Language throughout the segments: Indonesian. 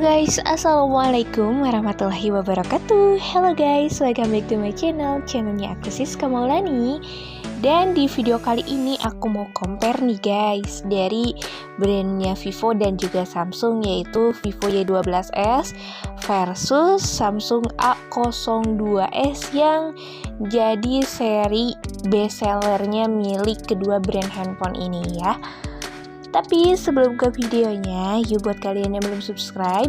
guys, assalamualaikum warahmatullahi wabarakatuh. Hello guys, welcome back to my channelnya aku Siska Maulani. Dan di video kali ini aku mau compare nih guys, dari brandnya Vivo dan juga Samsung, yaitu Vivo Y12s versus Samsung A02s yang jadi seri bestsellernya milik kedua brand handphone ini ya. Tapi sebelum ke videonya, yuk buat kalian yang belum subscribe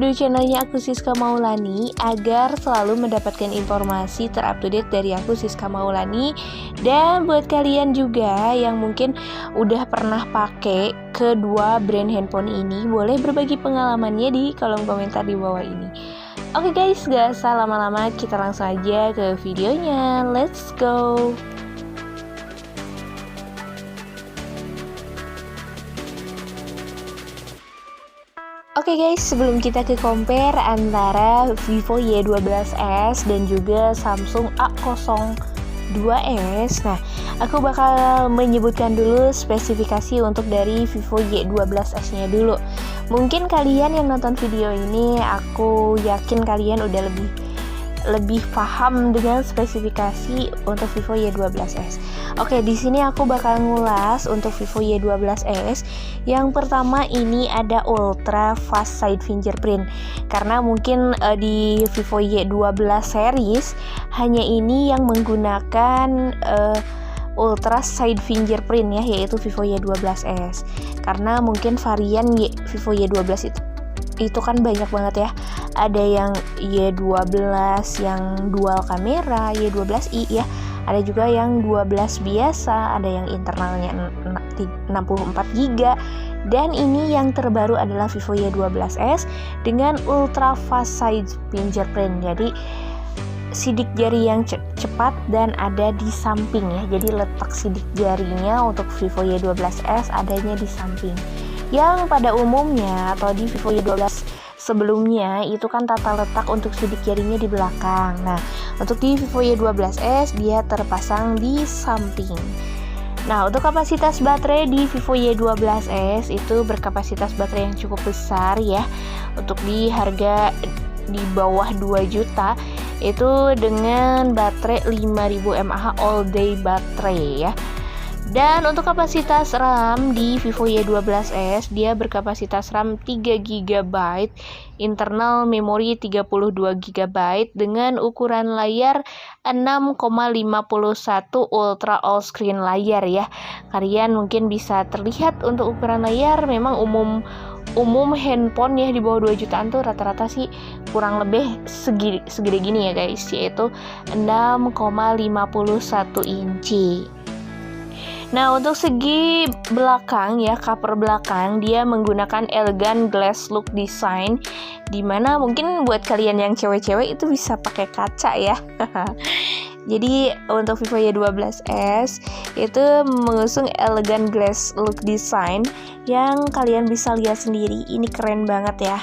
dulu channelnya aku Siska Maulani agar selalu mendapatkan informasi terupdate dari aku Siska Maulani. Dan buat kalian juga yang mungkin udah pernah pakai kedua brand handphone ini, boleh berbagi pengalamannya di kolom komentar di bawah ini. Oke guys, gak usah lama-lama, kita langsung aja ke videonya. Let's go. Oke guys, sebelum kita ke compare antara Vivo Y12s dan juga Samsung A02s, nah aku bakal menyebutkan dulu spesifikasi untuk dari Vivo Y12s nya dulu. Mungkin kalian yang nonton video ini, aku yakin kalian udah lebih paham dengan spesifikasi untuk Vivo Y12s. Oke, di sini aku bakal ngulas untuk Vivo Y12s. Yang pertama ini ada Ultra Fast Side Fingerprint. Karena mungkin di Vivo Y12 series hanya ini yang menggunakan Ultra Side Fingerprint ya, yaitu Vivo Y12s. Karena mungkin varian Vivo Y12 itu kan banyak banget ya. Ada yang Y12 yang dual kamera, Y12i ya. Ada juga yang 12 biasa, ada yang internalnya 64GB. Dan ini yang terbaru adalah Vivo Y12s dengan Ultra Fast Side Fingerprint. Jadi sidik jari yang cepat dan ada di samping ya. Jadi letak sidik jarinya untuk Vivo Y12s adanya di samping. Yang pada umumnya atau di Vivo Y12 sebelumnya itu kan tata letak untuk sidik jarinya di belakang. Nah, untuk di Vivo Y12s dia terpasang di samping. Nah, untuk kapasitas baterai di Vivo Y12s itu berkapasitas baterai yang cukup besar ya. Untuk di harga di bawah 2 juta itu dengan baterai 5000 mAh all day baterai ya. Dan untuk kapasitas RAM di Vivo Y12s dia berkapasitas RAM 3GB, internal memori 32GB dengan ukuran layar 6,51 Ultra All Screen layar ya. Kalian mungkin bisa terlihat untuk ukuran layar, memang umum handphone ya di bawah 2 jutaan tuh rata-rata sih kurang lebih segede gini ya guys, yaitu 6,51 inci. Nah, untuk segi belakang ya, cover belakang dia menggunakan elegan glass look design, dimana mungkin buat kalian yang cewek-cewek itu bisa pakai kaca ya. Jadi untuk Vivo Y12s itu mengusung elegan glass look design yang kalian bisa lihat sendiri. Ini keren banget ya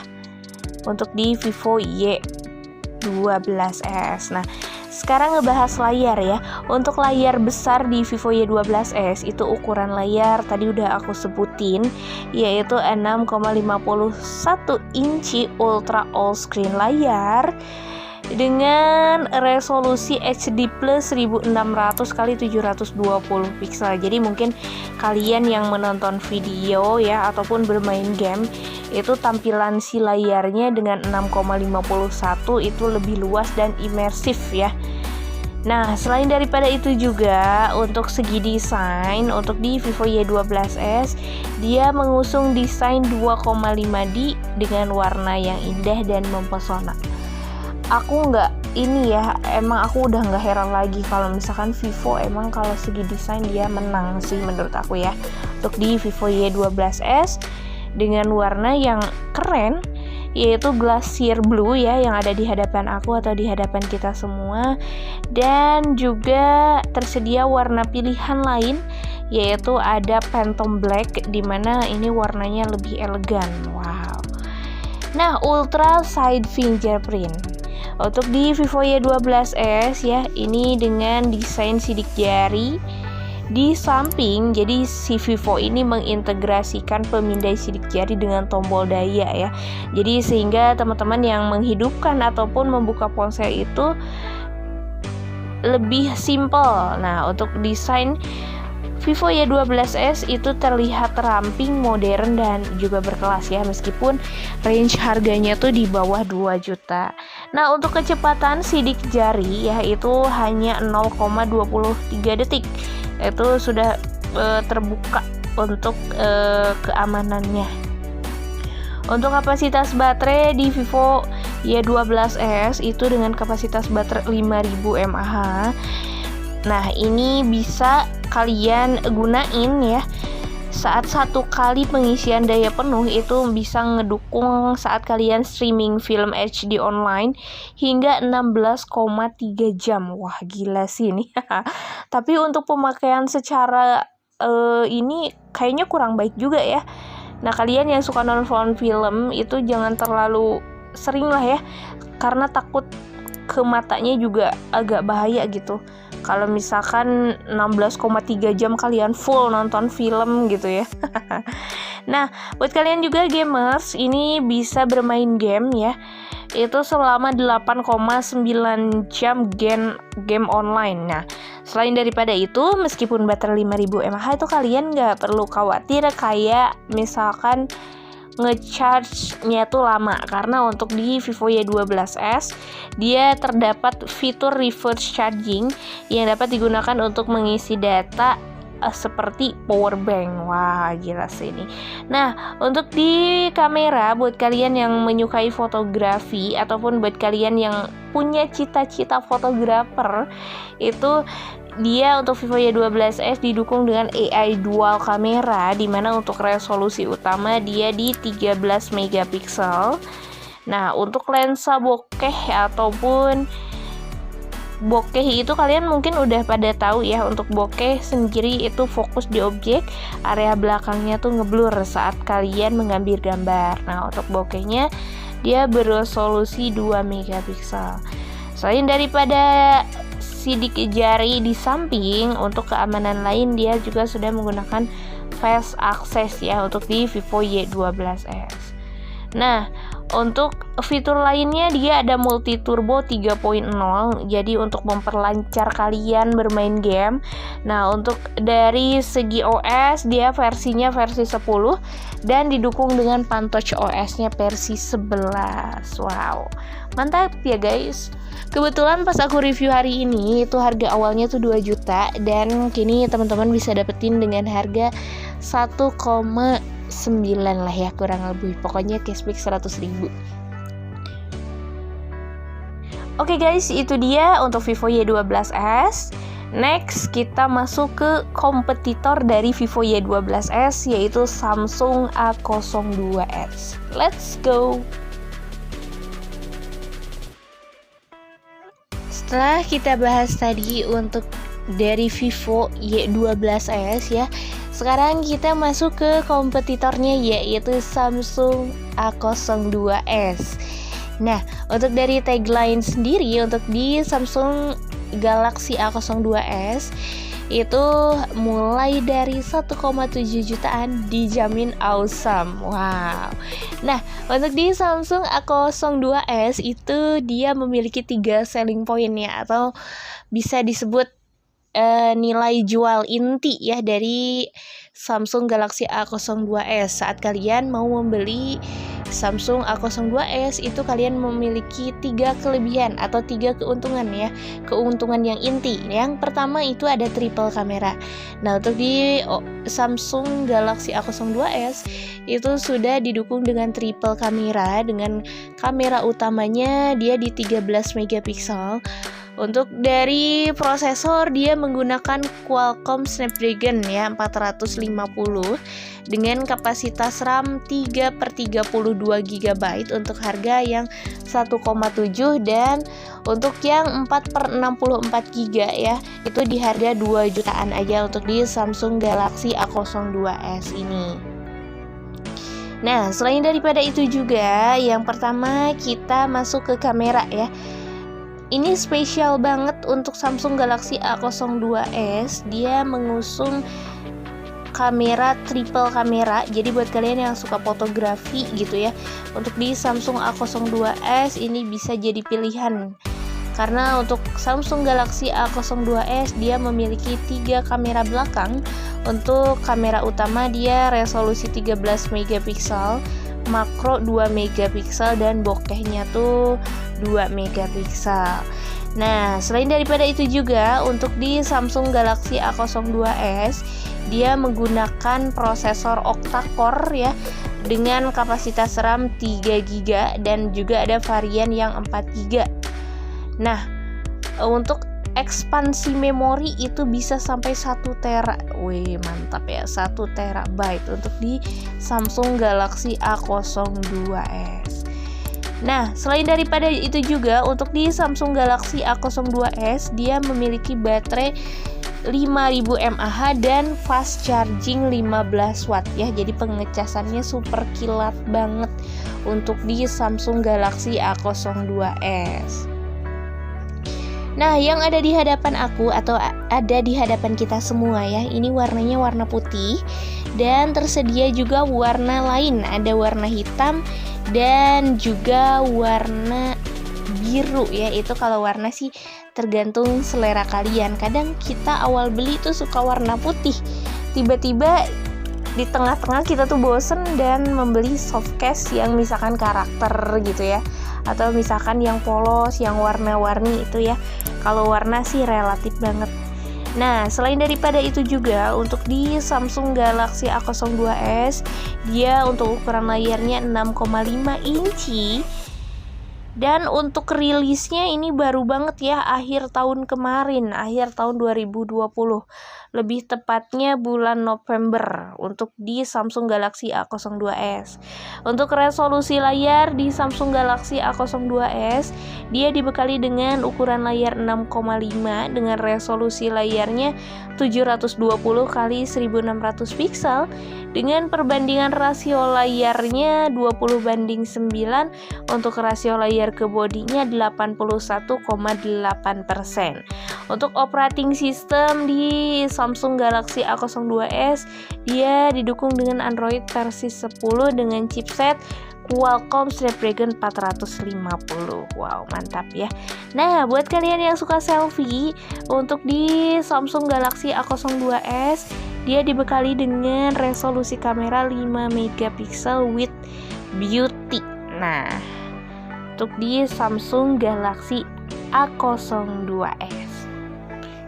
untuk di Vivo Y12s. Nah, sekarang ngebahas layar ya. Untuk layar besar di Vivo Y12s itu ukuran layar tadi udah aku sebutin, yaitu 6,51 inci Ultra All Screen layar dengan resolusi HD plus 1600x720 pixel. Jadi mungkin kalian yang menonton video ya ataupun bermain game itu tampilan si layarnya dengan 6,51 itu lebih luas dan imersif ya. Nah, selain daripada itu juga untuk segi desain, untuk di Vivo Y12s dia mengusung desain 2,5D dengan warna yang indah dan mempesona. Aku emang aku udah nggak heran lagi kalau misalkan Vivo emang kalau segi desain dia menang sih menurut aku ya. Untuk di Vivo Y12s dengan warna yang keren, yaitu Glacier Blue ya, yang ada di hadapan aku atau di hadapan kita semua. Dan juga tersedia warna pilihan lain, yaitu ada Phantom Black, dimana ini warnanya lebih elegan. Wow. Nah, Ultra Side Fingerprint untuk di Vivo Y12s ya, ini dengan desain sidik jari Di samping, jadi si Vivo ini mengintegrasikan pemindai sidik jari dengan tombol daya ya. Jadi sehingga teman-teman yang menghidupkan ataupun membuka ponsel itu lebih simple. Nah, untuk desain Vivo Y12s itu terlihat ramping, modern, dan juga berkelas ya, meskipun range harganya tuh di bawah 2 juta. Nah, untuk kecepatan sidik jari ya itu hanya 0,23 detik. Itu sudah terbuka untuk keamanannya. Untuk kapasitas baterai di Vivo Y12s itu dengan kapasitas baterai 5000 mAh. Nah, ini bisa kalian gunain ya saat satu kali pengisian daya penuh itu bisa ngedukung saat kalian streaming film HD online hingga 16,3 jam. Wah, gila sih ini. Tapi untuk pemakaian secara ini kayaknya kurang baik juga ya. Nah, kalian yang suka nonton film itu jangan terlalu sering lah ya, karena takut ke matanya juga agak bahaya gitu. Kalau misalkan 16,3 jam kalian full nonton film gitu ya. Nah, buat kalian juga gamers, ini bisa bermain game ya. Itu selama 8,9 jam game online. Nah, selain daripada itu, meskipun baterai 5000 mAh itu kalian nggak perlu khawatir kayak misalkan ngecharge-nya tuh lama, karena untuk di Vivo Y12s dia terdapat fitur reverse charging yang dapat digunakan untuk mengisi data seperti power bank. Wah, gila sih ini. Nah, untuk di kamera buat kalian yang menyukai fotografi ataupun buat kalian yang punya cita-cita fotografer, itu dia untuk Vivo Y12s didukung dengan AI dual kamera, dimana untuk resolusi utama dia di 13 megapiksel. Nah, untuk lensa bokeh ataupun bokeh itu kalian mungkin udah pada tahu ya. Untuk bokeh sendiri itu fokus di objek, area belakangnya tuh ngeblur saat kalian mengambil gambar. Nah, untuk bokehnya dia beresolusi 2 megapiksel. Selain daripada sidik jari di samping, untuk keamanan lain dia juga sudah menggunakan face access ya untuk di Vivo Y12s. Nah, untuk fitur lainnya dia ada multi turbo 3.0, jadi untuk memperlancar kalian bermain game. Nah, untuk dari segi OS dia versinya versi 10 dan didukung dengan Pantouch OS-nya versi 11. Wow, mantap ya guys. Kebetulan pas aku review hari ini itu harga awalnya tuh 2 juta dan kini teman-teman bisa dapetin dengan harga 1,9 lah ya kurang lebih. Pokoknya cashback 100.000. Oke guys, itu dia untuk Vivo Y12s. Next kita masuk ke kompetitor dari Vivo Y12s yaitu Samsung A02s. Let's go. Setelah kita bahas tadi untuk dari Vivo Y12s ya, sekarang kita masuk ke kompetitornya yaitu Samsung A02s. Nah, untuk dari tagline sendiri untuk di Samsung Galaxy A02s itu mulai dari 1,7 jutaan dijamin awesome. Wow. Nah, untuk di Samsung A02s itu dia memiliki 3 selling point ya, atau bisa disebut nilai jual inti ya dari Samsung Galaxy A02s. Saat kalian mau membeli Samsung A02s itu kalian memiliki 3 kelebihan atau 3 keuntungan ya. Keuntungan yang inti. Yang pertama itu ada triple kamera. Nah, untuk di Samsung Galaxy A02s itu sudah didukung dengan triple kamera, dengan kamera utamanya dia di 13 megapiksel. Untuk dari prosesor dia menggunakan Qualcomm Snapdragon ya 450 dengan kapasitas RAM 3/32 GB untuk harga yang 1,7, dan untuk yang 4/64 GB ya itu di harga 2 jutaan aja untuk di Samsung Galaxy A02s ini. Nah, selain daripada itu juga yang pertama kita masuk ke kamera ya. ini spesial banget untuk Samsung Galaxy A02s. Dia mengusung kamera triple kamera. Jadi buat kalian yang suka fotografi gitu ya, untuk di Samsung A02s ini bisa jadi pilihan. Karena untuk Samsung Galaxy A02s dia memiliki 3 kamera belakang. Untuk kamera utama dia resolusi 13 megapiksel, makro 2 megapiksel, dan bokehnya tuh 2 megapiksel. Nah, selain daripada itu juga untuk di Samsung Galaxy A02s dia menggunakan prosesor octa-core ya, dengan kapasitas RAM 3 GB dan juga ada varian yang 4 GB. Nah, untuk ekspansi memori itu bisa sampai 1 tera. Wih, mantap ya, 1 terabyte untuk di Samsung Galaxy A02s. Nah, selain daripada itu juga untuk di Samsung Galaxy A02s dia memiliki baterai 5000 mAh dan fast charging 15 watt ya. Jadi pengecasannya super kilat banget untuk di Samsung Galaxy A02s. Nah, yang ada di hadapan aku atau ada di hadapan kita semua ya, ini warnanya warna putih dan tersedia juga warna lain, ada warna hitam dan juga warna biru ya. Itu kalau warna sih tergantung selera kalian. Kadang kita awal beli tuh suka warna putih, tiba-tiba di tengah-tengah kita tuh bosen dan membeli softcase yang misalkan karakter gitu ya, atau misalkan yang polos, yang warna-warni itu ya. Kalau warna sih relatif banget. Nah, selain daripada itu juga untuk di Samsung Galaxy A02s dia untuk ukuran layarnya 6,5 inci. Dan untuk rilisnya ini baru banget ya, akhir tahun kemarin, akhir tahun 2020. Lebih tepatnya bulan November untuk di Samsung Galaxy A02s. Untuk resolusi layar di Samsung Galaxy A02s dia dibekali dengan ukuran layar 6,5 dengan resolusi layarnya 720 x 1600 pixel dengan perbandingan rasio layarnya 20:9. Untuk rasio layar ke bodinya 81,8%. Untuk operating system di Samsung Galaxy A02s dia didukung dengan Android versi 10 dengan chipset Qualcomm Snapdragon 450. Wow, mantap ya. Nah, buat kalian yang suka selfie, untuk di Samsung Galaxy A02s dia dibekali dengan resolusi kamera 5 megapiksel with beauty. Nah, untuk di Samsung Galaxy A02s,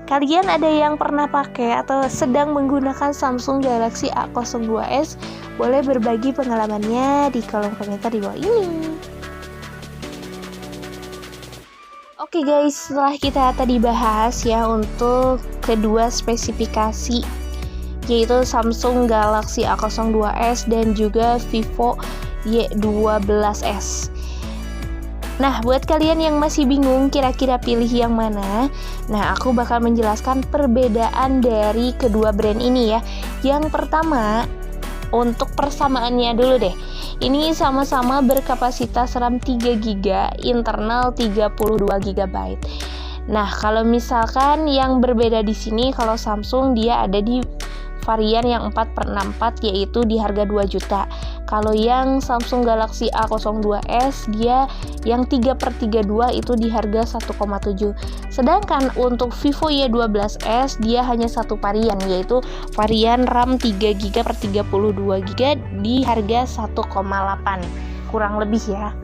kalian ada yang pernah pakai atau sedang menggunakan Samsung Galaxy A02s? Boleh berbagi pengalamannya di kolom komentar di bawah ini. Oke guys, setelah kita tadi bahas ya untuk kedua spesifikasi, yaitu Samsung Galaxy A02s dan juga Vivo Y12s. Nah, buat kalian yang masih bingung kira-kira pilih yang mana, nah aku bakal menjelaskan perbedaan dari kedua brand ini ya. Yang pertama, untuk persamaannya dulu deh. Ini sama-sama berkapasitas RAM 3 GB, internal 32 GB. Nah, kalau misalkan yang berbeda di sini, kalau Samsung dia ada di varian yang 4/64 yaitu di harga 2 juta. Kalau yang Samsung Galaxy A02s dia yang 3/32 itu di harga 1,7. Sedangkan untuk Vivo Y12s dia hanya satu varian, yaitu varian RAM 3 GB per 32 GB di harga 1,8 kurang lebih ya.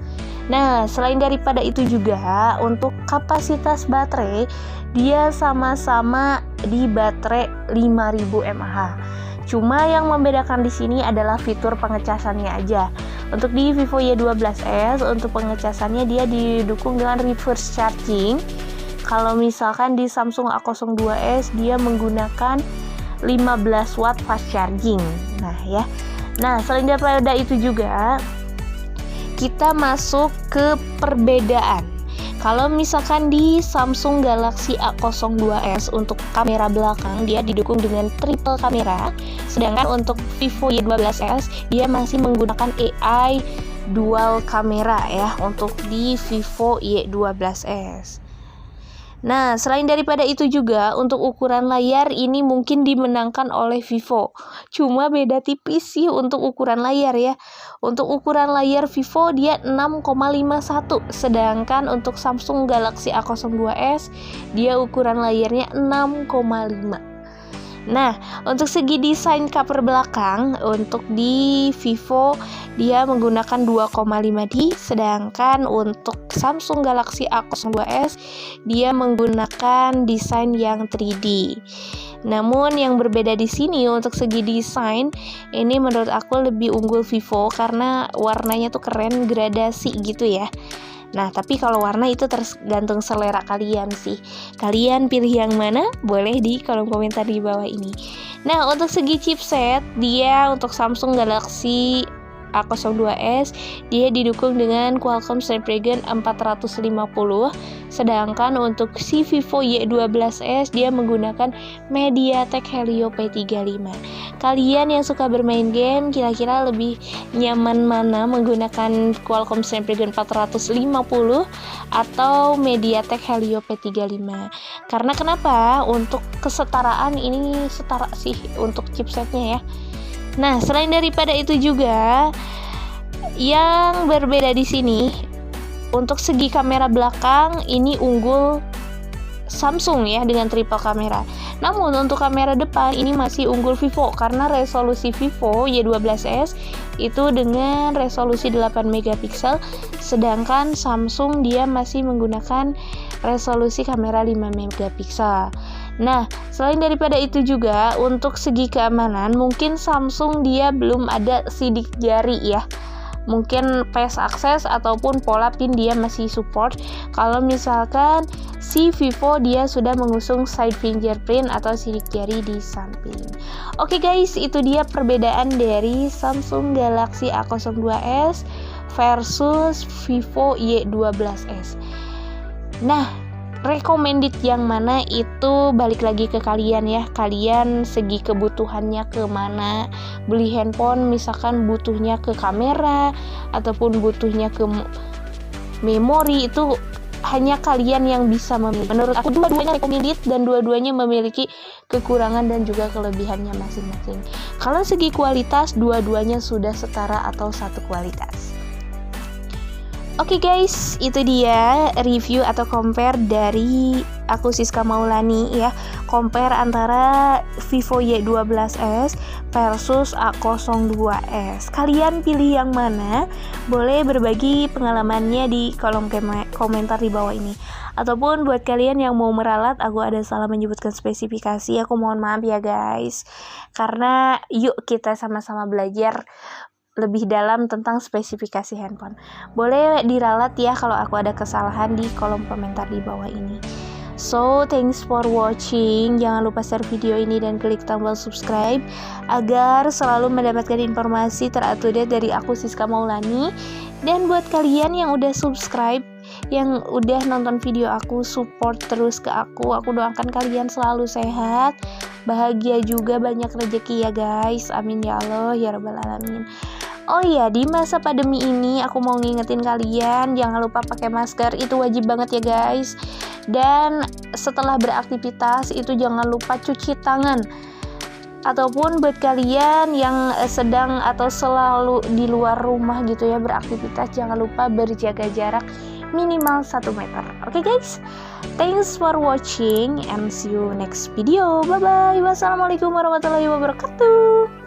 Nah, selain daripada itu juga untuk kapasitas baterai dia sama-sama di baterai 5000 mAh. Cuma yang membedakan di sini adalah fitur pengecasannya aja. Untuk di Vivo Y12s untuk pengecasannya dia didukung dengan reverse charging. Kalau misalkan di Samsung A02s dia menggunakan 15 watt fast charging. Nah ya. Nah, selain daripada itu juga kita masuk ke perbedaan. Kalau misalkan di Samsung Galaxy A02s untuk kamera belakang dia didukung dengan triple kamera, sedangkan untuk Vivo Y12s dia masih menggunakan AI dual kamera ya untuk di Vivo Y12s. Nah, selain daripada itu juga, untuk ukuran layar ini mungkin dimenangkan oleh Vivo. Cuma beda tipis sih untuk ukuran layar ya. Untuk ukuran layar Vivo dia 6,51, sedangkan untuk Samsung Galaxy A02s dia ukuran layarnya 6,5. Nah, untuk segi desain cover belakang, untuk di Vivo dia menggunakan 2,5D, sedangkan untuk Samsung Galaxy A02s dia menggunakan desain yang 3D. Namun yang berbeda di sini untuk segi desain, ini menurut aku lebih unggul Vivo karena warnanya tuh keren, gradasi gitu ya. Nah, tapi kalau warna itu tergantung selera kalian sih. Kalian pilih yang mana? Boleh di kolom komentar di bawah ini. Nah, untuk segi chipset, dia untuk Samsung Galaxy A02s dia didukung dengan Qualcomm Snapdragon 450, sedangkan untuk si Vivo Y12s dia menggunakan MediaTek Helio P35. Kalian yang suka bermain game kira-kira lebih nyaman mana, menggunakan Qualcomm Snapdragon 450 atau MediaTek Helio P35? Karena kenapa? Untuk kesetaraan ini setara sih untuk chipsetnya ya. Nah, selain daripada itu juga yang berbeda di sini untuk segi kamera belakang ini unggul Samsung ya dengan triple kamera. Namun untuk kamera depan ini masih unggul Vivo karena resolusi Vivo Y12s itu dengan resolusi 8 megapiksel, sedangkan Samsung dia masih menggunakan resolusi kamera 5 megapiksel. Nah, selain daripada itu juga untuk segi keamanan mungkin Samsung dia belum ada sidik jari ya. Mungkin face access ataupun pola pin dia masih support. Kalau misalkan si Vivo dia sudah mengusung side fingerprint atau sidik jari di samping. Oke guys, itu dia perbedaan dari Samsung Galaxy A02s versus Vivo Y12s. Nah, recommended yang mana itu balik lagi ke kalian ya. Kalian segi kebutuhannya kemana. Beli handphone misalkan butuhnya ke kamera ataupun butuhnya ke memori, itu hanya kalian yang bisa memilih. Menurut aku dua-duanya recommended dan dua-duanya memiliki kekurangan dan juga kelebihannya masing-masing. Kalau segi kualitas dua-duanya sudah setara atau satu kualitas. Oke guys, itu dia review atau compare dari aku Siska Maulani ya. Compare antara Vivo Y12s versus A02s. Kalian pilih yang mana? Boleh berbagi pengalamannya di kolom komentar di bawah ini. Ataupun buat kalian yang mau meralat, aku ada salah menyebutkan spesifikasi, aku mohon maaf ya guys. Karena yuk kita sama-sama belajar lebih dalam tentang spesifikasi handphone. Boleh diralat ya kalau aku ada kesalahan di kolom komentar di bawah ini. So, thanks for watching. Jangan lupa share video ini dan klik tombol subscribe agar selalu mendapatkan informasi terupdate dari aku Siska Maulani. Dan buat kalian yang udah subscribe, yang udah nonton video aku, support terus ke aku doakan kalian selalu sehat, bahagia juga, banyak rezeki ya guys. Amin ya Allah ya rabbal alamin. Oh iya, di masa pandemi ini aku mau ngingetin kalian jangan lupa pakai masker, itu wajib banget ya guys. Dan setelah beraktivitas itu jangan lupa cuci tangan. Ataupun buat kalian yang sedang atau selalu di luar rumah gitu ya beraktivitas, jangan lupa berjaga jarak minimal 1 meter. Oke guys, thanks for watching and see you next video. Bye bye. Wassalamualaikum warahmatullahi wabarakatuh.